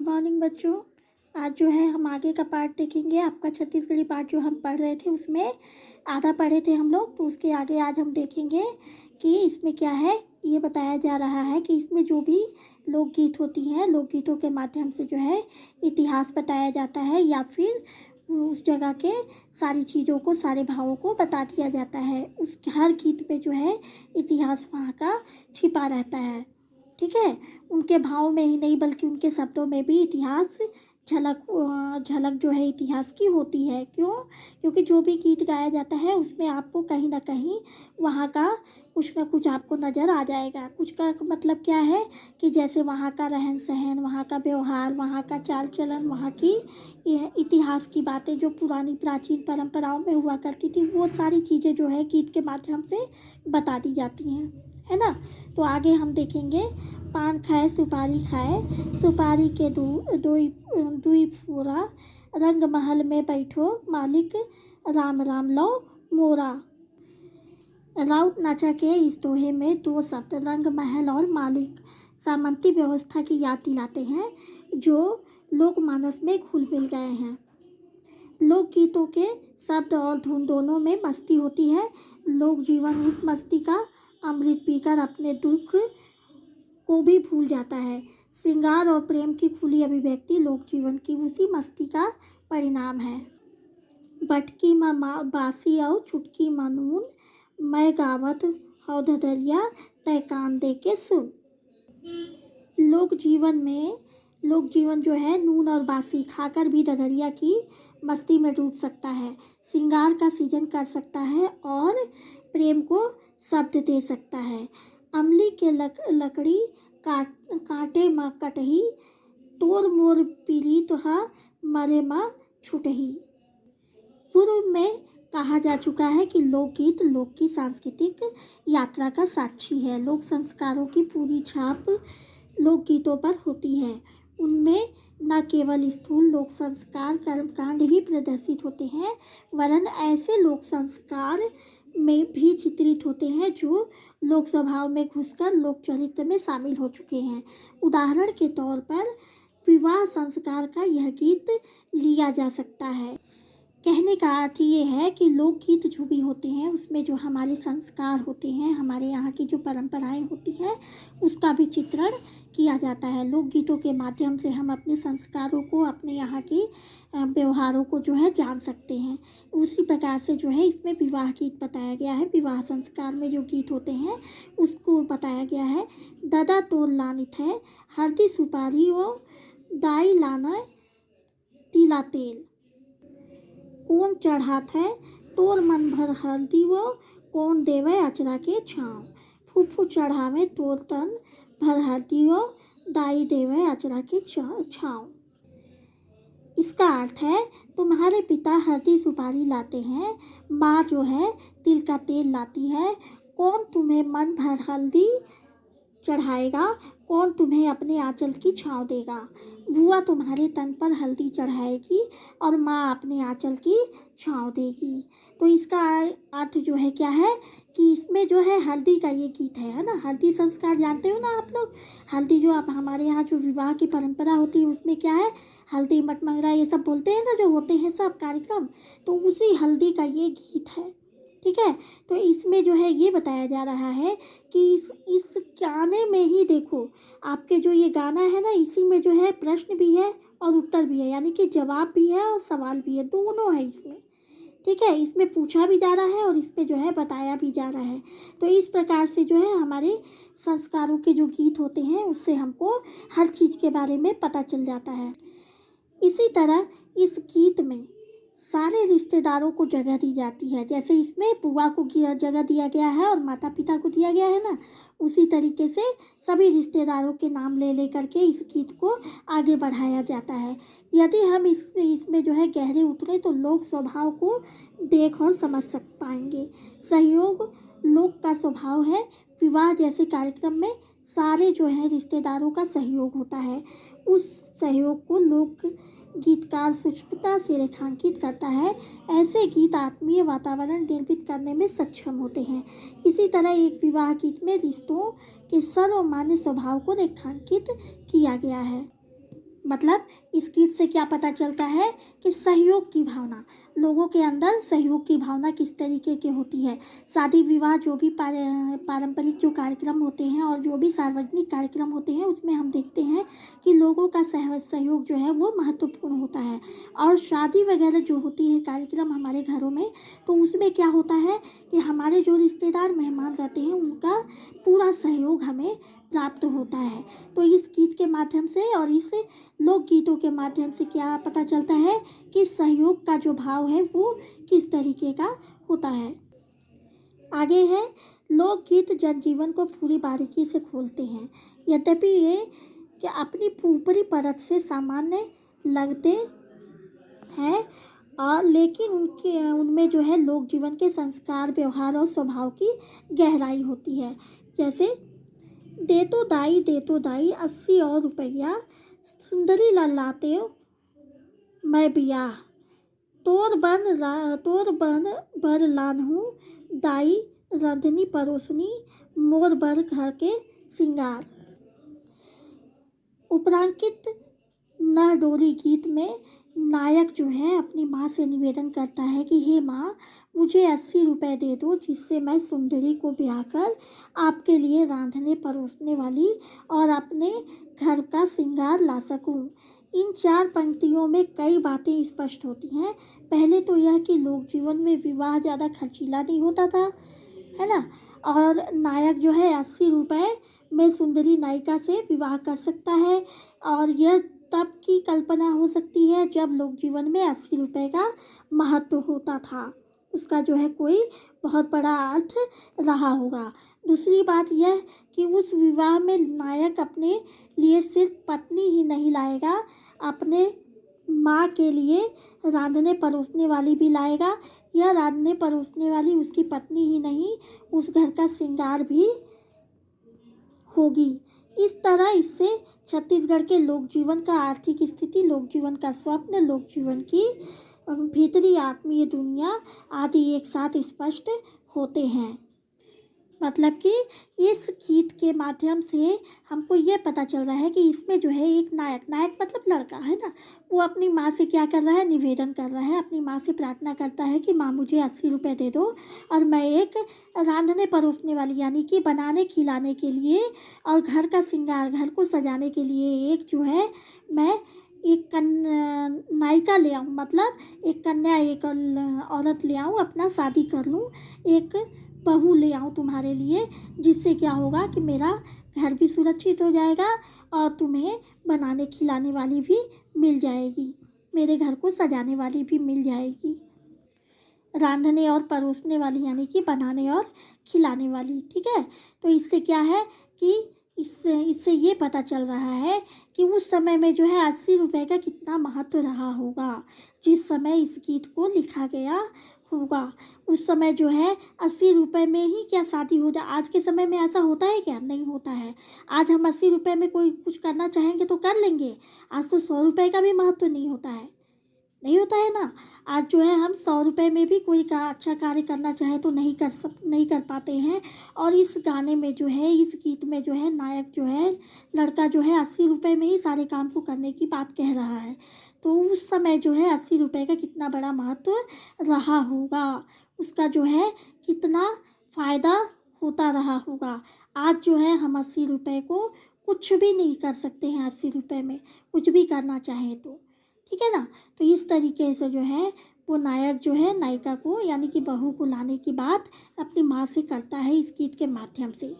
Good morning बच्चों। आज जो है हम आगे का पार्ट देखेंगे। आपका छत्तीसगढ़ी पार्ट जो हम पढ़ रहे थे उसमें आधा पढ़े थे हम लोग, तो उसके आगे आज हम देखेंगे कि इसमें क्या है। ये बताया जा रहा है कि इसमें जो भी लोकगीत होती हैं, लोकगीतों के माध्यम से जो है इतिहास बताया जाता है या फिर उस जगह के सारी चीज़ों को, सारे भावों को बता दिया जाता है। उस हर गीत में जो है इतिहास वहाँ का छिपा रहता है। ठीक है, उनके भाव में ही नहीं बल्कि उनके शब्दों में भी इतिहास झलक जो है इतिहास की होती है। क्यों? क्योंकि जो भी गीत गाया जाता है उसमें आपको कहीं ना कहीं वहाँ का कुछ ना कुछ आपको नज़र आ जाएगा। कुछ का मतलब क्या है कि जैसे वहाँ का रहन सहन, वहाँ का व्यवहार, वहाँ का चाल चलन, वहाँ की इतिहास की बातें जो पुरानी प्राचीन परंपराओं में हुआ करती थी, वो सारी चीज़ें जो है गीत के माध्यम से बता दी जाती हैं, है ना। तो आगे हम देखेंगे। पान खाए सुपारी खाए, सुपारी के दुई फूरा, रंग महल में बैठो मालिक, राम राम लो मोरा। राउत नाचा के इस दोहे में दो शब्द रंग महल और मालिक सामंती व्यवस्था की याद दिलाते हैं जो लोकमानस में घुल मिल गए हैं। लोकगीतों के शब्द और धुन दोनों में मस्ती होती है। लोक जीवन उस मस्ती का अमृत पीकर अपने दुख को भी भूल जाता है। श्रृंगार और प्रेम की खुली अभिव्यक्ति लोक जीवन की उसी मस्ती का परिणाम है। बटकी माँ बासी और चुटकी मनून, मैं गावत हौ धदरिया तय कान दे के सुन। लोक जीवन जो है नून और बासी खाकर भी ददरिया की मस्ती में डूब सकता है, श्रृंगार का सृजन कर सकता है और प्रेम को शब्द दे सकता है। अमली के लकड़ी काटे माँ कटही, तोर मोर पीली तुहा मरे माँ छुटही। पूर्व में कहा जा चुका है कि लोकगीत लोक की सांस्कृतिक यात्रा का साक्षी है। लोक संस्कारों की पूरी छाप लोकगीतों पर होती है। उनमें न केवल स्थूल लोक संस्कार कर्मकांड ही प्रदर्शित होते हैं, वरन ऐसे लोक संस्कार में भी चित्रित होते हैं जो लोक स्वभाव में घुसकर लोक चरित्र में शामिल हो चुके हैं। उदाहरण के तौर पर विवाह संस्कार का यह गीत लिया जा सकता है। कहने का अर्थ ये है कि लोकगीत जो भी होते हैं उसमें जो हमारे संस्कार होते हैं, हमारे यहाँ की जो परंपराएं होती हैं, उसका भी चित्रण किया जाता है। लोकगीतों के माध्यम से हम अपने संस्कारों को, अपने यहाँ के व्यवहारों को जो है जान सकते हैं। उसी प्रकार से जो है इसमें विवाह गीत बताया गया है। विवाह संस्कार में जो गीत होते हैं उसको बताया गया है। दादा तोर लानित है हल्दी सुपारी वो, दाई लाना तिला तेल, कौन चढ़ात है तोर मन भर हल्दी वो, कौन देवे अचरा के छाँव। फूफू चढ़ावे तोर तन भर हल्दी वो, दाई देवे अचरा के छाँव। इसका अर्थ है तुम्हारे पिता हल्दी सुपारी लाते हैं, माँ जो है तिल का तेल लाती है। कौन तुम्हें मन भर हल्दी चढ़ाएगा, कौन तुम्हें अपने आंचल की छाँव देगा। बुआ तुम्हारे तन पर हल्दी चढ़ाएगी और माँ अपने आंचल की छाँव देगी। तो इसका अर्थ जो है क्या है कि इसमें जो है हल्दी का ये गीत है ना। हल्दी संस्कार जानते हो ना आप लोग। हल्दी जो आप हमारे यहाँ जो विवाह की परंपरा होती है उसमें क्या है, हल्दी मटमंगरा ये सब बोलते हैं ना, जो होते हैं सब कार्यक्रम, तो उसी हल्दी का ये गीत है। ठीक है, तो इसमें जो है ये बताया जा रहा है कि इस गाने में ही देखो, आपके जो ये गाना है ना, इसी में जो है प्रश्न भी है और उत्तर भी है, यानी कि जवाब भी है और सवाल भी है, दोनों है इसमें। ठीक है, इसमें पूछा भी जा रहा है और इसमें जो है बताया भी जा रहा है। तो इस प्रकार से जो है हमारे संस्कारों के जो गीत होते हैं उससे हमको हर चीज़ के बारे में पता चल जाता है। इसी तरह इस गीत में सारे रिश्तेदारों को जगह दी जाती है। जैसे इसमें बुआ को जगह दिया गया है और माता पिता को दिया गया है ना, उसी तरीके से सभी रिश्तेदारों के नाम ले करके इस गीत को आगे बढ़ाया जाता है। यदि हम इसमें जो है गहरे उतरे तो लोक स्वभाव को देख और समझ पाएंगे। सहयोग लोक का स्वभाव है। विवाह जैसे कार्यक्रम में सारे जो है रिश्तेदारों का सहयोग होता है। उस सहयोग को लोक गीतकार सूक्ष्मता से रेखांकित करता है। ऐसे गीत आत्मीय वातावरण निर्मित करने में सक्षम होते हैं। इसी तरह एक विवाह गीत में रिश्तों के सर्वमान्य स्वभाव को रेखांकित किया गया है। मतलब इस गीत से क्या पता चलता है कि सहयोग की भावना, लोगों के अंदर सहयोग की भावना किस तरीके की होती है। शादी विवाह जो भी पारंपरिक जो कार्यक्रम होते हैं और जो भी सार्वजनिक कार्यक्रम होते हैं उसमें हम देखते हैं कि लोगों का सहयोग जो है वो महत्वपूर्ण होता है। और शादी वगैरह जो होती है कार्यक्रम हमारे घरों में, तो उसमें क्या होता है कि हमारे जो रिश्तेदार मेहमान रहते हैं उनका पूरा सहयोग हमें प्राप्त होता है। तो इस गीत के माध्यम से और इस लोकगीतों के माध्यम से क्या पता चलता है कि सहयोग का जो भाव है वो किस तरीके का होता है। आगे है, लोकगीत जनजीवन को पूरी बारीकी से खोलते हैं। यद्यपि ये कि अपनी ऊपरी परत से सामान्य लगते हैं और लेकिन उनमें जो है लोक जीवन के संस्कार, व्यवहार और स्वभाव की गहराई होती है। जैसे दे तो दाई 80 और रुपया, सुंदरी लाते मैं बियाह, तोर बन बर लानहूँ, दाई रंधनी परोसनी, मोर बर घर के सिंगार। उपरांकित नह डोली गीत में नायक जो है अपनी माँ से निवेदन करता है कि हे माँ, मुझे 80 रुपये दे दो जिससे मैं सुंदरी को ब्याह कर आपके लिए रांधने परोसने वाली और अपने घर का श्रृंगार ला सकूं। इन 4 पंक्तियों में कई बातें स्पष्ट होती हैं। पहले तो यह कि लोक जीवन में विवाह ज़्यादा खर्चीला नहीं होता था, है ना, और नायक जो है 80 रुपये में सुंदरी नायिका से विवाह कर सकता है। और यह तब की कल्पना हो सकती है जब लोक जीवन में 80 रुपये का महत्व होता था, उसका जो है कोई बहुत बड़ा अर्थ रहा होगा। दूसरी बात यह कि उस विवाह में नायक अपने लिए सिर्फ पत्नी ही नहीं लाएगा, अपने माँ के लिए रांधने परोसने वाली भी लाएगा। यह रांधने परोसने वाली उसकी पत्नी ही नहीं, उस घर का श्रृंगार भी होगी। इस तरह इससे छत्तीसगढ़ के लोक जीवन का आर्थिक स्थिति, लोक जीवन का स्वप्न, लोक जीवन की भीतरी आत्मीय दुनिया आदि एक साथ स्पष्ट होते हैं। मतलब कि इस गीत के माध्यम से हमको ये पता चल रहा है कि इसमें जो है एक नायक मतलब लड़का है ना, वो अपनी माँ से क्या कर रहा है, निवेदन कर रहा है, अपनी माँ से प्रार्थना करता है कि माँ मुझे 80 रुपये दे दो और मैं एक रांधने परोसने वाली यानी कि बनाने खिलाने के लिए और घर का श्रृंगार, घर को सजाने के लिए एक जो है मैं एक नायिका ले आऊँ, मतलब एक कन्या, एक औरत ले आऊँ, अपना शादी कर लूँ, एक बहू ले आऊँ तुम्हारे लिए, जिससे क्या होगा कि मेरा घर भी सुरक्षित हो जाएगा और तुम्हें बनाने खिलाने वाली भी मिल जाएगी, मेरे घर को सजाने वाली भी मिल जाएगी, रांधने और परोसने वाली यानी कि बनाने और खिलाने वाली। ठीक है, तो इससे क्या है कि इससे ये पता चल रहा है कि उस समय में जो है 80 रुपये का कितना महत्व रहा होगा, जिस समय इस गीत को लिखा गया होगा। उस समय जो है 80 रुपये में ही क्या शादी हो जाए। आज के समय में ऐसा होता है क्या? नहीं होता है। आज हम 80 रुपये में कोई कुछ करना चाहेंगे तो कर लेंगे। आज तो 100 रुपये का भी महत्व नहीं होता है, नहीं होता है ना। आज जो है हम 100 रुपये में भी कोई अच्छा कार्य करना चाहे तो नहीं कर पाते हैं। और इस गाने में जो है, इस गीत में जो है नायक जो है, लड़का जो है 80 रुपये में ही सारे काम को करने की बात कह रहा है। तो उस समय जो है 80 रुपये का कितना बड़ा महत्व रहा होगा, उसका जो है कितना फ़ायदा होता रहा होगा। आज जो है हम 80 रुपये को कुछ भी नहीं कर सकते हैं। 80 रुपये में कुछ भी करना चाहें तो, ठीक है ना। तो इस तरीके से जो है वो नायक जो है नायिका को यानी कि बहू को लाने की बात अपनी माँ से करता है इस गीत के माध्यम से।